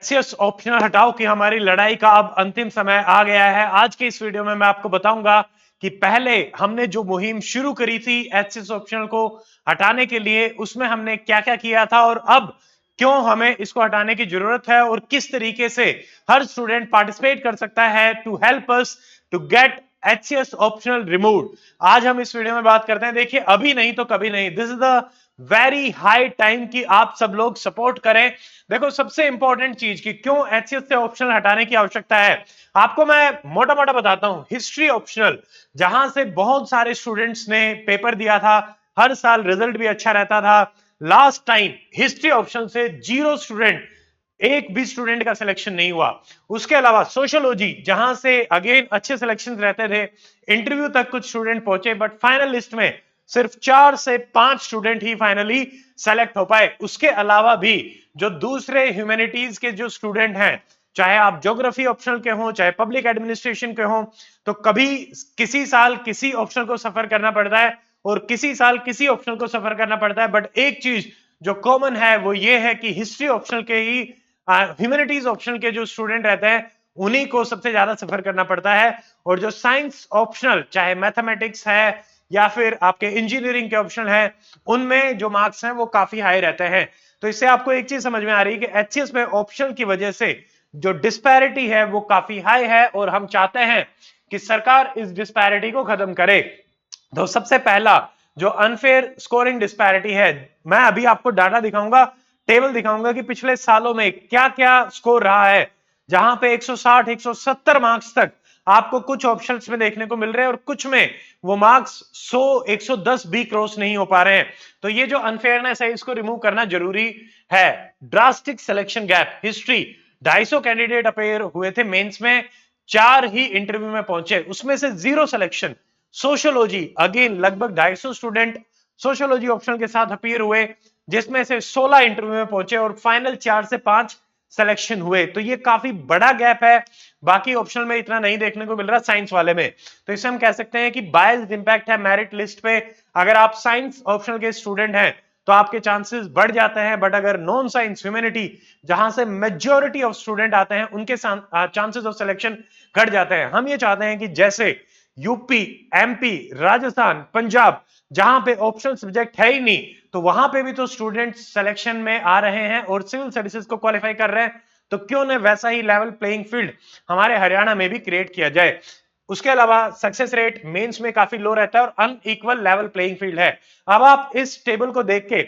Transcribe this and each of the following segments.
HCS optional हटाओ कि हमारी लड़ाई का अब अंतिम समय आ गया है। आज के इस वीडियो में मैं आपको बताऊंगा कि पहले हमने जो मुहिम शुरू करी थी एचसीएस ऑप्शनल को हटाने के लिए, उसमें हमने क्या क्या किया था और अब क्यों हमें इसको हटाने की जरूरत है और किस तरीके से हर स्टूडेंट पार्टिसिपेट कर सकता है to help us to get HCS optional removed. आज हम इस वीडियो में बात करते हैं। देखिए, अभी नहीं तो कभी नहीं, this is the very high time कि आप सब लोग सपोर्ट करें। देखो, सबसे इंपॉर्टेंट चीज कि क्यों एचसीएस से ऑप्शनल हटाने की आवश्यकता है, आपको मैं मोटा मोटा बताता हूं। हिस्ट्री ऑप्शनल, जहां से बहुत सारे स्टूडेंट्स ने पेपर दिया था, हर साल रिजल्ट भी अच्छा रहता था। लास्ट टाइम हिस्ट्री ऑप्शन से 0 स्टूडेंट, एक भी स्टूडेंट का सिलेक्शन नहीं हुआ। उसके अलावा सोशियोलॉजी, जहां से अगेन अच्छे सिलेक्शन रहते थे, इंटरव्यू तक कुछ स्टूडेंट पहुंचे, बट फाइनल लिस्ट में सिर्फ 4 से 5 स्टूडेंट ही फाइनली सेलेक्ट हो पाए। उसके अलावा भी जो दूसरे ह्यूमैनिटीज के जो स्टूडेंट हैं, चाहे आप ज्योग्राफी ऑप्शनल के हों, चाहे पब्लिक एडमिनिस्ट्रेशन के हों, तो कभी किसी साल किसी ऑप्शनल को सफर करना पड़ता है और किसी साल किसी ऑप्शनल को सफर करना पड़ता है। बट एक चीज जो कॉमन है वो ये है कि हिस्ट्री ऑप्शनल के ही, ह्यूमैनिटीज ऑप्शनल के जो स्टूडेंट रहते हैं, उन्हीं को सबसे ज्यादा सफर करना पड़ता है। और जो साइंस ऑप्शनल, चाहे मैथमेटिक्स है या फिर आपके इंजीनियरिंग के ऑप्शन है, उनमें जो मार्क्स हैं वो काफी हाई रहते हैं। तो इससे आपको एक चीज समझ में आ रही है कि एचसीएस में ऑप्शन की वजह से जो डिस्पैरिटी है वो काफी हाई है और हम चाहते हैं कि सरकार इस डिस्पैरिटी को खत्म करे। तो सबसे पहला जो अनफेयर स्कोरिंग डिस्पैरिटी है, मैं अभी आपको डाटा दिखाऊंगा, टेबल दिखाऊंगा कि पिछले सालों में क्या क्या स्कोर रहा है, जहां पे 160 170 मार्क्स तक आपको कुछ ऑप्शंस में देखने को मिल रहे हैं और कुछ में वो मार्क्स 100 110 भी क्रॉस नहीं हो पा रहे हैं। तो ये जो अनफेयरनेस है, इसको रिमूव करना जरूरी है। Drastic selection gap, history 250 candidate appear हुए थे मेंस में, 4 ही इंटरव्यू में पहुंचे, उसमें से 0 सिलेक्शन। सोशियोलॉजी अगेन लगभग 250 स्टूडेंट सोशियोलॉजी ऑप्शनल के साथ अपीयर हुए, जिसमें से 16 इंटरव्यू में पहुंचे और फाइनल 4 से 5 सिलेक्शन हुए। तो ये काफी बड़ा गैप है, बाकी ऑप्शनल में इतना नहीं देखने को मिल रहा, साइंस वाले में। तो इससे हम कह सकते हैं कि बायस्ड इंपैक्ट है मेरिट लिस्ट पे। अगर आप साइंस ऑप्शनल के स्टूडेंट हैं तो आपके चांसेस बढ़ जाते हैं, बट अगर नॉन साइंस ह्यूमैनिटी, जहां से मेजॉरिटी ऑफ स्टूडेंट आते हैं, उनके चांसेस ऑफ सिलेक्शन घट जाते हैं। हम ये चाहते हैं कि जैसे यूपी, एमपी, राजस्थान, पंजाब, जहां पे ऑप्शनल सब्जेक्ट है ही नहीं, तो वहां पे भी तो स्टूडेंट सिलेक्शन में आ रहे हैं और सिविल सर्विसेज को क्वालिफाई कर रहे हैं, तो क्यों न वैसा ही लेवल प्लेइंग फील्ड हमारे हरियाणा में भी क्रिएट किया जाए। उसके अलावा सक्सेस रेट मेंस में काफी लो रहता है और अनइक्वल लेवल प्लेइंग फील्ड है। अब आप इस टेबल को देख के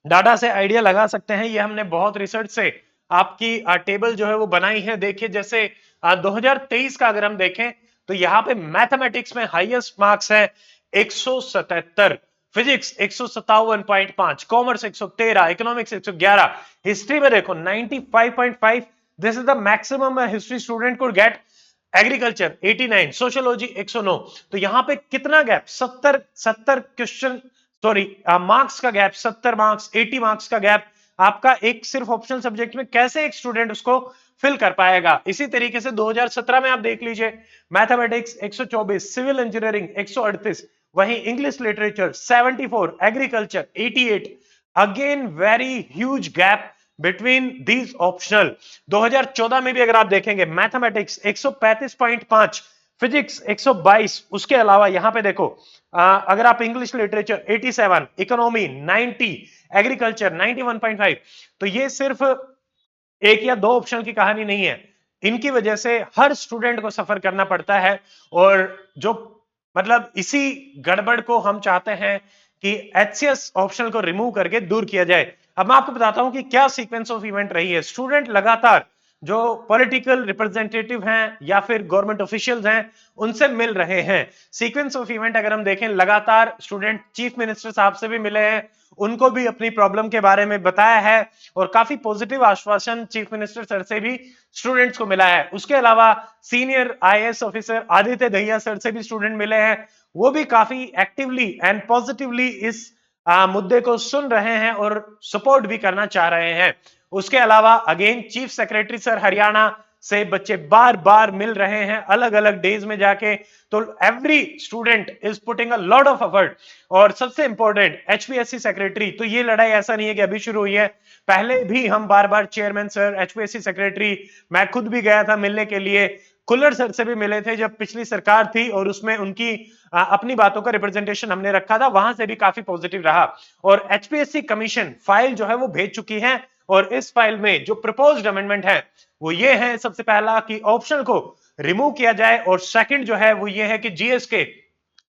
डाटा से आइडिया लगा सकते हैं, ये हमने बहुत रिसर्च से आपकी टेबल जो है वो बनाई है। देखिए, जैसे 2023 का अगर हम देखें तो यहाँ पे मैथमेटिक्स में हाईएस्ट मार्क्स है 177, फिजिक्स 157.5, कॉमर्स 113, इकोनॉमिक्स 111, हिस्ट्री में देखो 95.5, this is the maximum history student could get. Agriculture 89, sociology 109। तो यहां पे कितना गैप, 70 क्वेश्चन, सॉरी मार्क्स का गैप, 70 मार्क्स, 80 मार्क्स का गैप आपका एक सिर्फ ऑप्शनल सब्जेक्ट में, कैसे एक स्टूडेंट उसको फिल कर पाएगा। इसी तरीके से 2017 में आप देख लीजिए, मैथमेटिक्स 124, सिविल इंजीनियरिंग 138, वहीं English literature 74, agriculture 88। Again very huge gap between these optional. 2014 में भी अगर आप देखेंगे, मैथमेटिक्स 135.5, फिजिक्स 122, उसके अलावा यहां पे देखो अगर आप इंग्लिश लिटरेचर 87, इकोनॉमी 90, एग्रीकल्चर 91.5। तो ये सिर्फ एक या दो ऑप्शन की कहानी नहीं है, इनकी वजह से हर स्टूडेंट को सफर करना पड़ता है। और जो मतलब इसी गड़बड़ को हम चाहते हैं कि एचसीएस ऑप्शनल को रिमूव करके दूर किया जाए। अब मैं आपको बताता हूं कि क्या सीक्वेंस ऑफ इवेंट रही है। स्टूडेंट लगातार जो पॉलिटिकल रिप्रेजेंटेटिव हैं या फिर गवर्नमेंट ऑफिशियल्स हैं, उनसे मिल रहे हैं। सीक्वेंस ऑफ इवेंट अगर हम देखें, लगातार स्टूडेंट चीफ मिनिस्टर साहब से भी मिले हैं, उनको भी अपनी प्रॉब्लम के बारे में बताया है और काफी पॉजिटिव आश्वासन चीफ मिनिस्टर सर से भी स्टूडेंट्स को मिला है। उसके अलावा senior IAS officer Aditya Dahiya sir से भी स्टूडेंट मिले हैं, वो भी काफी एक्टिवली एंड पॉजिटिवली इस मुद्दे को सुन रहे हैं और सपोर्ट भी करना चाह रहे हैं। उसके अलावा again chief secretary sir Haryana से बच्चे बार बार मिल रहे हैं अलग अलग डेज में जाके। तो every student is putting a lot of effort. और सबसे इंपॉर्टेंट एचपीएससी सेक्रेटरी, तो ये लड़ाई ऐसा नहीं है कि अभी शुरू हुई है, पहले भी हम बार बार चेयरमैन सर, एचपीएससी सेक्रेटरी, मैं खुद भी गया था मिलने के लिए, कुल्लर सर से भी मिले थे जब पिछली सरकार थी और उसमें उनकी अपनी बातों का रिप्रेजेंटेशन हमने रखा था, वहां से भी काफी पॉजिटिव रहा। और एचपीएससी कमीशन फाइल जो है वो भेज चुकी है और इस फाइल में जो प्रपोज्ड अमेंडमेंट है वो ये है, सबसे पहला कि ऑप्शनल को रिमूव किया जाए और सेकंड जो है वो ये है कि जीएस के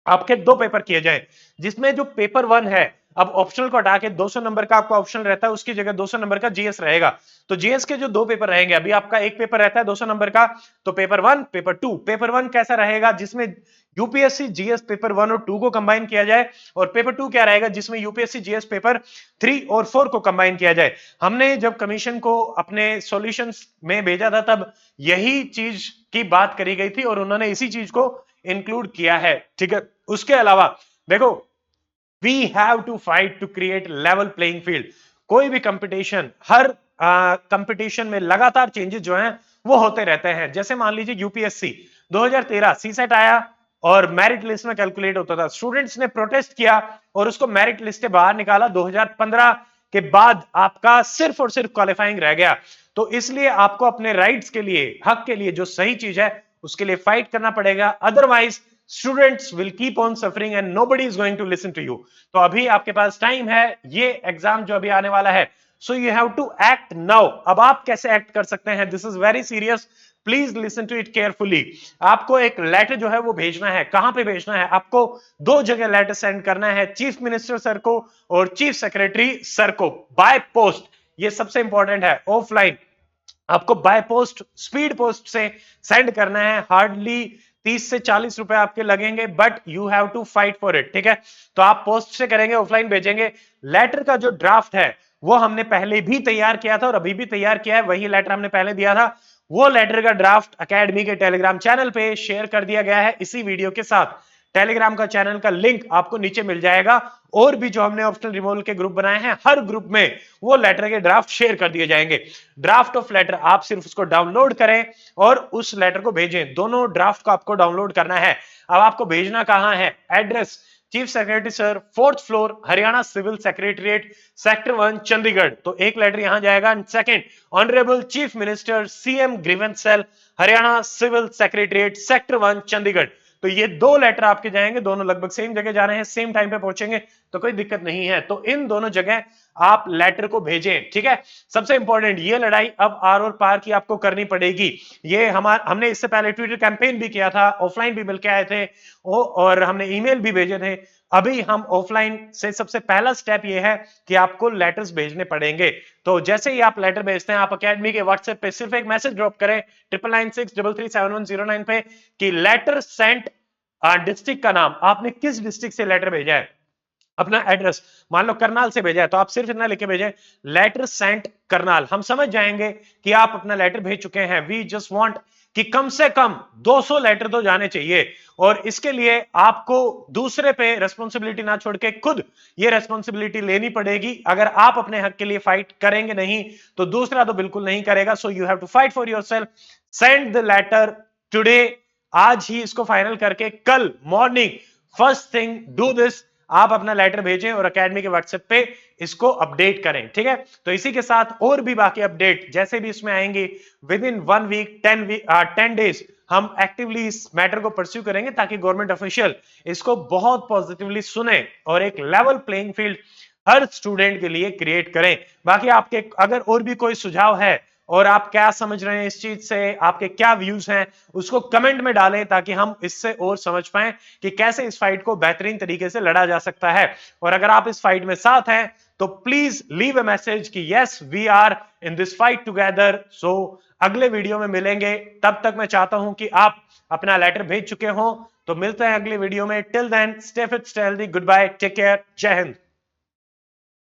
आपके 2 पेपर किए जाए, जिसमें जो पेपर 1 है, अब ऑप्शनल को हटा के 200 नंबर का आपका ऑप्शनल रहता है, उसकी जगह 200 नंबर का जीएस रहेगा। तो जीएस के जो 2 पेपर रहेंगे, अभी आपका एक पेपर रहता है 200 नंबर का, तो पेपर 1 पेपर 2, पेपर 1 कैसा रहेगा जिसमें यूपीएससी जीएस पेपर 1 और 2 को कंबाइन किया जाए, और पेपर 2 क्या रहेगा जिसमें यूपीएससी जीएस पेपर 3 और 4 को कंबाइन किया जाए। हमने जब कमीशन को अपने सॉल्यूशंस में भेजा था तब यही चीज की बात करी गई थी और उन्होंने इसी चीज को इंक्लूड किया है, ठीक है। उसके अलावा देखो, we have to fight to create level playing field. कोई भी कंपटीशन, हर कंपटीशन में लगातार चेंजेस जो हैं वो होते रहते हैं। जैसे मान लीजिए यूपीएससी 2013 सीसेट आया और मेरिट लिस्ट में कैलकुलेट होता था, स्टूडेंट्स ने प्रोटेस्ट किया और उसको मेरिट लिस्ट से बाहर निकाला। 2015 के बाद आपका सिर्फ और सिर्फ क्वालिफाइंग रह गया। तो इसलिए आपको अपने राइट्स के लिए, हक के लिए जो सही चीज है उसके लिए फाइट करना पड़ेगा, otherwise students will keep on suffering and nobody is going to listen to you. तो अभी आपके पास टाइम है, ये एग्जाम जो अभी आने वाला है, so you have to act now. अब आप कैसे एक्ट कर सकते हैं, this is very serious, please listen to it carefully. आपको एक लेटर जो है वो भेजना है, कहां पे भेजना है, आपको 2 जगह लेटर सेंड करना है, चीफ मिनिस्टर सर को और चीफ सेक्रेटरी सर को, बाय पोस्ट। ये सबसे इंपॉर्टेंट है, ऑफलाइन आपको बाय पोस्ट, स्पीड पोस्ट से सेंड करना है। हार्डली 30 से 40 रुपए आपके लगेंगे, but you have to fight for it, ठीक है। तो आप पोस्ट से करेंगे, ऑफलाइन भेजेंगे। लेटर का जो ड्राफ्ट है वो हमने पहले भी तैयार किया था और अभी भी तैयार किया है, वही लेटर हमने पहले दिया था। वो लेटर का ड्राफ्ट एकेडमी के टेलीग्राम चैनल पे शेयर कर दिया गया है इसी वीडियो के साथ। टेलीग्राम का चैनल का लिंक आपको नीचे मिल जाएगा, और भी जो हमने ऑप्शनल रिमूवल के ग्रुप बनाए हैं, हर ग्रुप में वो लेटर के ड्राफ्ट शेयर कर दिए जाएंगे। ड्राफ्ट ऑफ लेटर आप सिर्फ उसको डाउनलोड करें और उस लेटर को भेजें, दोनों ड्राफ्ट को आपको डाउनलोड करना है। अब आपको भेजना कहां है, address chief secretary sir, 4th floor, Haryana civil secretariat, sector 1, Chandigarh. तो एक लेटर यहां जाएगा। Second, honourable chief minister, CM grievance cell, Haryana civil secretariat, sector 1, Chandigarh. तो ये 2 लेटर आपके जाएंगे, दोनों लगभग सेम जगह जा रहे हैं, सेम टाइम पे पहुंचेंगे, तो कोई दिक्कत नहीं है। तो इन दोनों जगह आप लेटर को भेजें, ठीक है। सबसे इंपॉर्टेंट, ये लड़ाई अब आर और पार की आपको करनी पड़ेगी। ये हमने इससे पहले ट्विटर कैंपेन भी किया था, ऑफलाइन भी मिलकर आए थे और हमने ईमेल भी भेजे थे। अभी हम ऑफलाइन से सबसे पहला स्टेप ये है कि आपको लेटर्स भेजने पड़ेंगे। तो जैसे ही आप लेटर भेजते हैं, आप एकेडमी के व्हाट्सएप पे सिर्फ एक मैसेज ड्रॉप करें 9996337109 पे कि लेटर सेंट, डिस्ट्रिक्ट का नाम, आपने किस डिस्ट्रिक्ट से लेटर भेजा है, अपना एड्रेस, मान लो करनाल से भेजा है तो आप सिर्फ इतना लिख के भेजें, लेटर सेंट करनाल। हम समझ जाएंगे कि आप अपना लेटर भेज चुके हैं। वी जस्ट वांट कि कम से कम 200 लेटर तो जाने चाहिए, और इसके लिए आपको दूसरे पे रेस्पॉन्सिबिलिटी ना छोड़ के खुद ये रेस्पॉन्सिबिलिटी लेनी पड़ेगी। अगर आप अपने हक के लिए फाइट करेंगे नहीं तो दूसरा तो बिल्कुल नहीं करेगा। So you have to fight for yourself, send the letter today. आज ही इसको फाइनल करके कल morning first thing do this, आप अपना लेटर भेजें और एकेडमी के व्हाट्सएप पे इसको अपडेट करें, ठीक है। तो इसी के साथ और भी बाकी अपडेट जैसे भी इसमें आएंगे विद इन 1 वीक 10 डेज हम एक्टिवली इस मैटर को परस्यू करेंगे, ताकि गवर्नमेंट ऑफिशियल इसको बहुत पॉजिटिवली सुने और एक लेवल प्लेइंग फील्ड हर स्टूडेंट के लिए क्रिएट करें। बाकी आपके अगर और भी कोई सुझाव है और आप क्या समझ रहे हैं इस चीज से, आपके क्या व्यूज हैं, उसको कमेंट में डालें ताकि हम इससे और समझ पाएं कि कैसे इस फाइट को बेहतरीन तरीके से लड़ा जा सकता है। और अगर आप इस फाइट में साथ हैं तो प्लीज लीव अ मैसेज कि yes we are in this fight together. So अगले वीडियो में मिलेंगे, तब तक मैं चाहता हूं कि आप अपना लेटर भेज चुके हो। तो मिलते हैं अगले वीडियो में, till then stay fit, stay healthy, good bye, take care, Jai Hind.